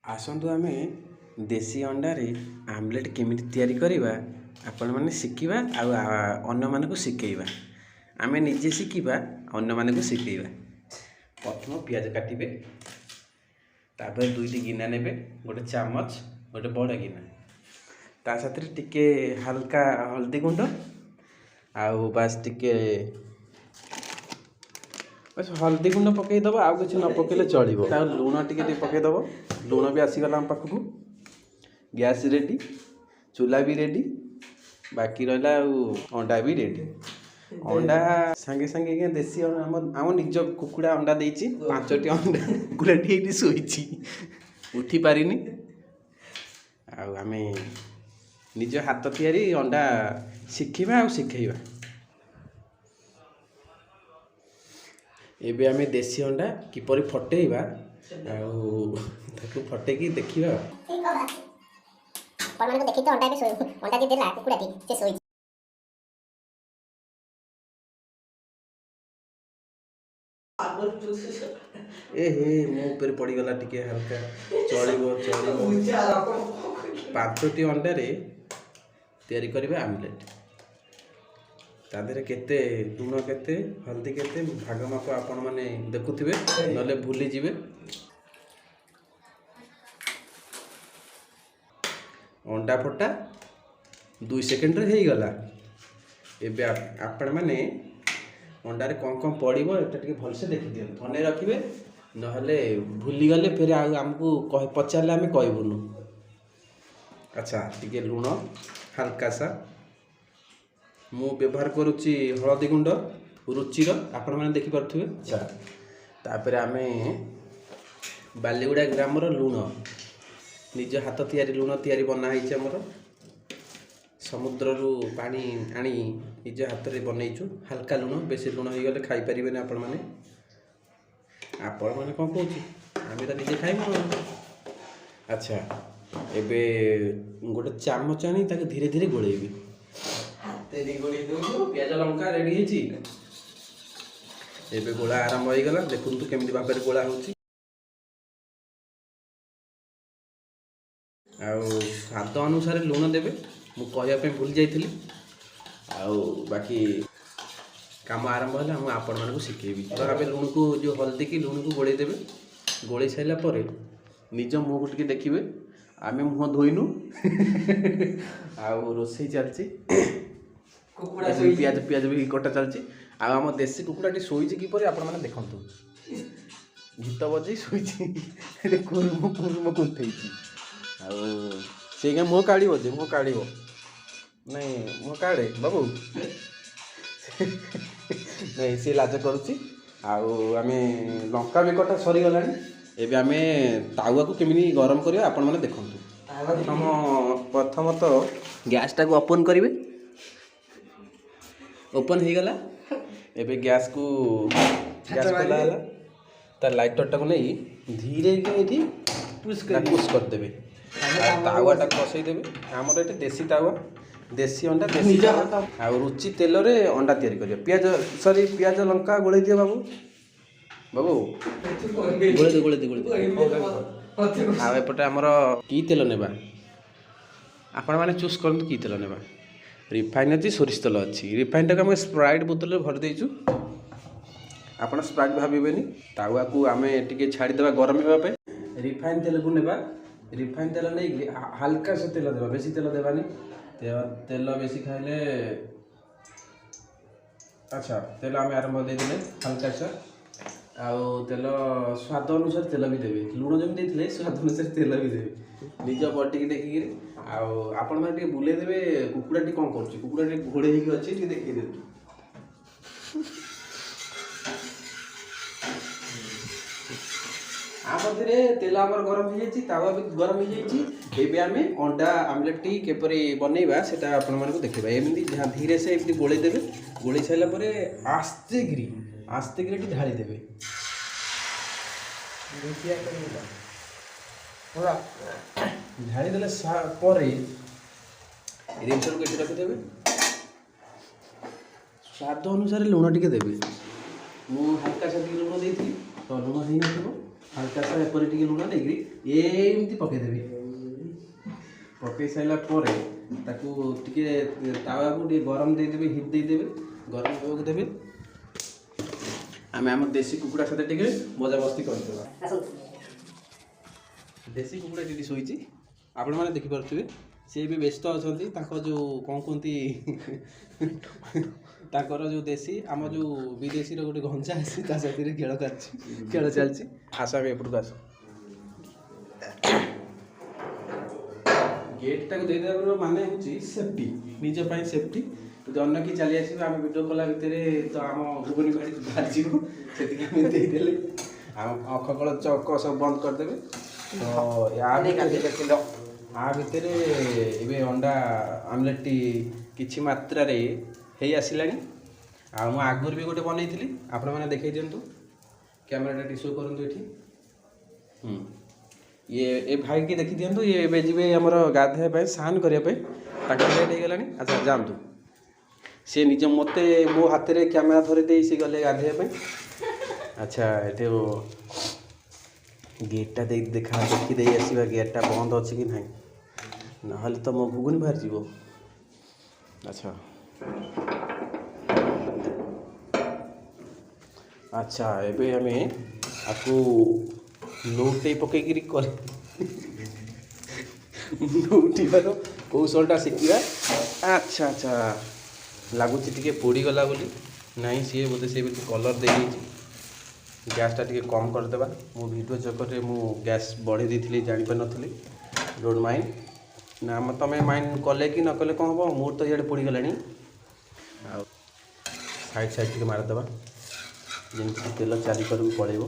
आसतु आम देसी अंडारे आमलेट केमिति तैयारी करवा आपण मैंने शिखा आन्न मानक शिखेबा आम निजे शिखा अन्न मानक शिखेबा। प्रथम पियाज काटे तापर दुईटी गिना ने गोटे चामच गोटे बड़ गिना ता साथ टिके हल्का हल्दी गुंड आउ बास टिके बस हल्दी गुंड पकईदेव आउ कि न पकईले चलो लुण टे पकईदेव लुण भी आसीगला आम पाखक गैस रेडी चूल्हा भी रेडी बाकी रहा अंडा भी रेडी अंडा सांगे सांगे देसी आम निज कुकुड़ा अंडा देती 5टी अंडा कुकुड़ाटी ये शोची उठी पारिनी आम निज हाथ तैयारी अंडा शिखा आ शिखेबा। एबे आमे देसी अंडा किपरि फटेइबा फटेकी देखिबा अपन देखि तो अंडा के अंडा दे देला कुकुडाटी से सोई ए हे मो ऊपर पड़ी गला टिके हल्का चलिबो 5टी अंडा रे तैयारी करबे आमलेट ता देहरे केते लुण केते हल्दी केते भाग माप आपण माने देखुथिबे नले भूली जिवे। अंडा फटा 2 सेकेंड रे हेई गला। एबे आपण माने अंडा रे कौन पड़ो एटा टिके भल से देखि दियन मने रखिबे नहले भूली गले फिर आमको पचारे आम कहबुनु। अच्छा टिके लुण हल्का सा मु व्यवहार करुच्ची हलदी गुंड रुचिर आपण मैंने देखिपे। अच्छा तापर आम बालीगुड़ा ग्रामर लुण निज हाथ तैयारी लुण तैयारी बनाई आमर समुद्र पानी आनी निज हाथ में बनईचु हल्का लुण बेसी लुण हो गले खाई पारे आपण मैंने कौन कौच आम तो निजे खाइबू। अच्छा एबे गोटे चामच आनी ताके धीरे धीरे गोलेबी पियाज लंका रेडी है एबे गोला आरंभ हो गला देखु केमती भाव में गोला हो स्वाद अनुसार लुण देवे मु कहवाई भूल जाइली बाकी काम आरंभ है मुझे आपण मानक शिखेबी। तो आम लुण को जो हल्दी की लुण को गोले देवे गोले सारापर निज मुह को टिके देखिए आम मुह धोईनु रोसई चलती पियाज पियाज भी कटा चलती आम देसी कुकुड़ाटी शोची किपर आपण मैंने देखु गीत बजे शोची कुरुम कुरुम कुंथई से मुह काढ़ जे मुह काढ़ नहीं मुह काढ़े बाबू नहीं सी लाज करुच्ची आम लंका भी कटा सरीगला एबे आम तावा को केमिनी गरम करिया आपण माने देखंतु। प्रथमतः गैस टाक ओपन करेंगे ओपन हो गला एबे गैस खोला है तार लाइटर टाक नहीं धीरे ये पुश करदे तावाटा कसईदेवे आमर ये देसी तावा देसी अंडा देसी आ रुचि तेल रे अंडा तैयारी करिया पियाज सॉरी पियाज लंका गोले दियो बाबू बाबू गोले दे आ एपटे आमर की तेल नेबा आपण माने चूज करंतु की तेल नेबा रिफाइन अच्छी सोरिष तेल अच्छी रिफाइन टाक आम स्प्राइट बोतल भर देचु आप स्प्राइट भावेनि तावा को आम टे छाड़ीदेवा गरम होगापे रिफाइन तेल को नेबा रिफाइन तेल नहीं हल्का से तेल देवा बेसी तेल देवानी तेल बेसी खाइले अच्छा तेल आम आरंभ दे हल्का सा आउ तेल स्वाद अनुसार तेल भी देवे लुण जमी देते स्वाद अनुसार तेल भी देवे निज बॉडी की देखिए आपण मैंने बुले देवे कुकुड़ाटी कौन कर कुकुड़ाटी घोड़े अच्छी देखिए दे आमरे तेल आमर गरम हो जाए तावा भी गरम हो जाए आम अंडा आमलेट टी केपरी बनइबा सेटा आपण मानक देखा एमती धीरे से एमती गोले देवे गोले सारापर आस्ते गिरी ढाली देवे ढाली देले जिन रखिदेवे स्वाद अनुसार लुण टे देवे मु हल्का सा लुण देती तो लुण हो ହାଲକା ସା ଏପରି ଟିକେ ଲୁଣ ଦେଇକିରି ଏମିତି ପକେଇଦେବି। ପକେଇ ସାରିଲା ପରେ ତାକୁ ଟିକେ ତାୱାକୁ ଟିକେ ଗରମ ଦେଇଦେବି, ହିଟ୍ ଦେଇଦେବି, ଗରମ ହେବାକୁ ଦେବି। ଆମେ ଆମ ଦେଶୀ କୁକୁଡ଼ା ସହିତ ଟିକେ ମଜାମସ୍ତି କରିଦେବା। ଦେଶୀ କୁକୁଡ଼ା ଟିକେ ଶୋଇଛି, ଆପଣମାନେ ଦେଖିପାରୁଥିବେ। ସେ ବି ବ୍ୟସ୍ତ ଅଛନ୍ତି, ତାଙ୍କ ଯେଉଁ କ'ଣ କୁହନ୍ତି ତାଙ୍କର ଯେଉଁ ଦେଶୀ ଆମ ଯେଉଁ ବିଦେଶୀର ଗୋଟେ ଘଞ୍ଚା ଆସି ତା ସାଥିରେ ଖେଳ ଚାଲିଛି। ଆସ ଆମେ ଏପଟକୁ ଆସ। ଗେଟ୍ଟାକୁ ଦେଇଦେବାର ମାନେ ହେଉଛି ସେଫ୍ଟି, ନିଜ ପାଇଁ ସେଫ୍ଟି। ଯଦି ଅନ୍ୟ କି ଚାଲି ଆସିବେ ଆମେ ଭିଡ଼ିଓ କଲା ଭିତରେ ତ ଆମ ଘୁଗୁନି ବାଡ଼ି ବାହାରିଯିବ, ସେତିକି ଆମେ ଦେଇଦେଲେ ଆମ ଅଖକଳ ଚକ ସବୁ ବନ୍ଦ କରିଦେବେ। ତ ଆ ଭିତରେ ଏବେ ଅଣ୍ଡା ଆମଲେଟ୍ଟି କିଛି ମାତ୍ରାରେ ହେଇ ଆସିଲାଣି। ଆଉ ମୁଁ ଆଗରୁ ବି ଗୋଟେ ବନେଇଥିଲି, ଆପଣମାନେ ଦେଖେଇ ଦିଅନ୍ତୁ, କ୍ୟାମେରାଟା ଟିକେ ଶୋ କରନ୍ତୁ ଏଠି। ଇଏ ଏ ଭାଇକି ଦେଖିଦିଅନ୍ତୁ, ଇଏ ଏବେ ଯିବେ ଆମର ଗାଧୋଇବା ପାଇଁ, ସ୍ନାନ କରିବା ପାଇଁ। ତାଙ୍କର ଲେଟ୍ ହେଇଗଲାଣି। ଆଚ୍ଛା ଯାଆନ୍ତୁ, ସେ ନିଜ ମୋତେ ମୋ ହାତରେ କ୍ୟାମେରା ଧରି ଦେଇ ସେ ଗଲେ ଗାଧୋଇବା ପାଇଁ। ଆଚ୍ଛା ଏଠି ଗେଟ୍ଟା ଦେଖିଦେଇ ଆସିବା, ଗେଟ୍ଟା ବନ୍ଦ ଅଛି କି ନାହିଁ, ନହେଲେ ତ ମୋ ଘୁଗୁନି ବାହାରିଯିବ। ଆଚ୍ଛା ଆଚ୍ଛା ଏବେ ଆମେ ଆକୁ ନଉଟେଇ ପକେଇକିରି ନଉଟିବାର କୌଶଳଟା ଶିଖିବା। ଆଚ୍ଛା ଲାଗୁଛି ଟିକେ ପୋଡ଼ିଗଲା ବୋଲି। ନାଇଁ ସିଏ ବୋଧେ ସେ କଲର୍ ଦେଇଦେଇଛି। ଗ୍ୟାସ୍ଟା ଟିକେ କମ୍ କରିଦେବା। ମୁଁ ଭିଡ଼ିଓ ଚକ୍କରରେ ମୁଁ ଗ୍ୟାସ୍ ବଢ଼େଇ ଦେଇଥିଲି, ଜାଣିପାରିନଥିଲି। Don't mind. ନା ତମେ ମାଇଣ୍ଡ କଲେ କି ନ କଲେ କ'ଣ ହେବ, ମୋର ତ ଇଆଡ଼େ ପୋଡ଼ିଗଲାଣି। ଆଉ ସାଇଡ଼୍ ଟିକେ ମାରିଦେବା, ଯେମିତି ତେଲ ଚାରିକରକୁ ପଳେଇବ।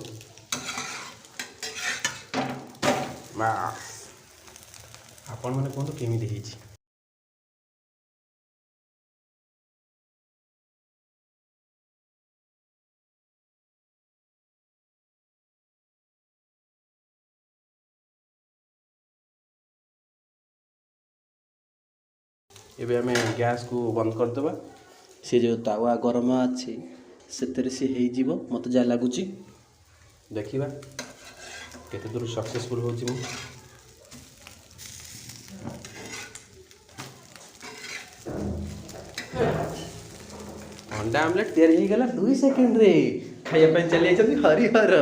ବାସ୍, ଆପଣମାନେ କୁହନ୍ତୁ କେମିତି ହେଇଛି। ଏବେ ଆମେ ଗ୍ୟାସ୍କୁ ବନ୍ଦ କରିଦେବା। ସେ ଯେଉଁ ତାୱା ଗରମ ଅଛି ସେଥିରେ ସେ ହେଇଯିବ, ମୋତେ ଯାହା ଲାଗୁଛି। ଦେଖିବା କେତେ ଦୂର ସକ୍ସେସଫୁଲ୍ ହେଉଛି ମୁଁ। ଅଣ୍ଡା ଆମଲେଟ୍ ତିଆରି ହେଇଗଲା 2 ସେକେଣ୍ଡରେ। ଖାଇବା ପାଇଁ ଚାଲି ଯାଇଛନ୍ତି ହରିହର।